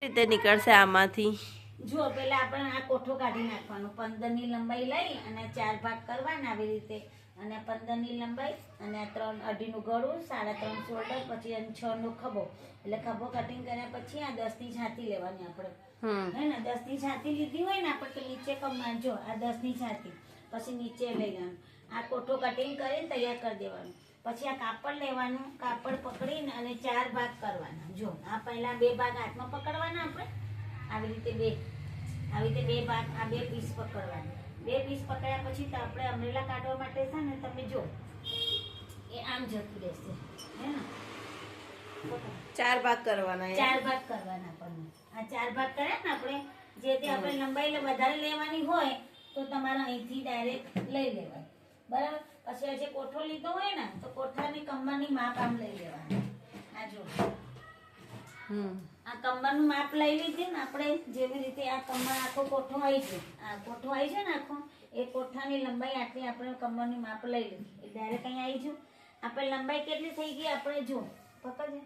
રીતે નીકળશે આમાંથી? જો પેલા આપણે આ કોઠો કાઢી નાખવાનો, 15 ની લંબાઈ લઈ અને 4 ભાગ કરવાના આવી રીતે, અને 15 ની લંબાઈ અને 3 અઢી નું ગળું, 3.5 શોલ્ડર, પછી 6 નો ખભો. એટલે ખભો કટિંગ કર્યા પછી આ 10 ની છાતી લેવાની આપણે, હે ને 10 ની છાતી લીધી હોય ને આપણે તો નીચે કમર, જો આ 10 ની છાતી, પછી નીચે લઈ લેવાનું. આ કોઠો કટિંગ કરીને તૈયાર કરી દેવાનું. પછી આ કાપડ લેવાનું, કાપડ પકડીને અને 4 ભાગ કરવાના. જો આ પહેલા 2 ભાગ હાથમાં પકડવાના આપણે, આવી રીતે 2 ભાગ, આ 2 પીસ પકડવાના. 2 પીસ પકડ્યા પછી તો આપણે અમરેલા કાઢવા માટે છે ને, તમે જો એ આમ જતું રહેશે, હે ને 4 ભાગ કરવાના. 4 ભાગ કરવાના આપણને. આ 4 ભાગ કર્યા ને આપણે, જે તે આપણે લંબાઈ વધારે લેવાની હોય તો તમારે અહીંથી ડાયરેક્ટ લઈ લેવાય, બરાબર. પછી આ જે કોઠો લીધો હોય ને તો કોઠાની કમરની માપ આમ લઈ લેવાની. આ જો આ કમરનું માપ લઈ લીધી ને આપણે, જેવી રીતે આ કમર આખો કોઠો આવી ગયો, આ કોઠો આવી છે ને આખો, એ કોઠાની લંબાઈ આટલી આપણે કમરની માપ લઈ લીધી, એ ડાયરેક્ટ અહીં આવી ગયું. આપણે લંબાઈ કેટલી થઈ ગઈ આપણે જો પકડજે,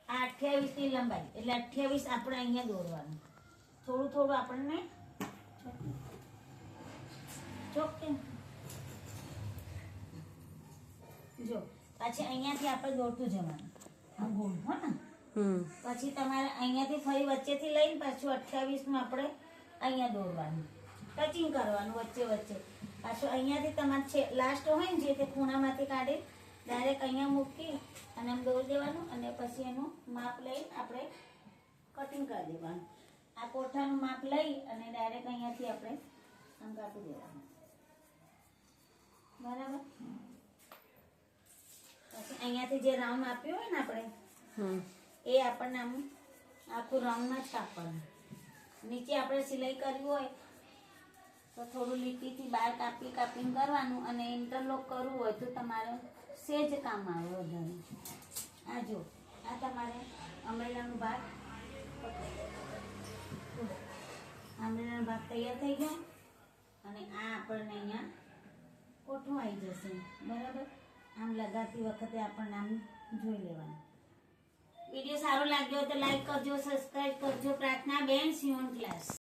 આ 28 ની લંબાઈ, એટલે 28 આપણે અહીંયા દોરવાનું. થોડું થોડું આપણને ચોકે જો, પછી અહીંયાથી આપણે દોરતું જવાનું, આ ગોળ હો ને. પછી તમારે અહીંયાથી ફરી વચ્ચેથી લઈને પાછું 28 નું આપણે અહીંયા દોરવાનું, ટચિંગ કરવાનું વચ્ચે વચ્ચે. પાછું અહીંયાથી તમારે છે લાસ્ટ હોય ને જે તે ખૂણામાંથી કાઢી ડાયરેક્ટ અહીંયા મૂકી અને આમ દોરી દેવાનું, અને પછી એનું માપ લઈ આપણે કટિંગ કરી દેવાનું. આ કોઠાનું માપ લઈ અને ડાયરેક્ટ અહીંયાથી આપણે આમ કાપી દેવાનું, બરાબર. પછી અહીંયાથી જે રાઉન્ડ આપ્યું હોય ને આપણે, એ આપણને આમ આખું રાઉન્ડમાં જ કાપવાનું. નીચે આપણે સિલાઈ કરવી હોય તો થોડું લીટીથી બહાર કાપીને કરવાનું, અને ઇન્ટરલોક કરવું હોય તો તમારે સેજ કામ આવે વધારે. આ જો આ તમારે અમરેલાનો ભાગ, અમરેલાનો ભાગ તૈયાર થઈ ગયો, અને આ આપણને અહીંયા કોઠો આવી જશે, બરાબર. આમ લગાવતી વખતે આપણને આમ જોઈ લેવાનું. વિડીયો સારો લાગ્યો તો લાઈક કરજો, સબસ્ક્રાઇબ કરજો. પ્રાર્થના બેન સીવણ ક્લાસ.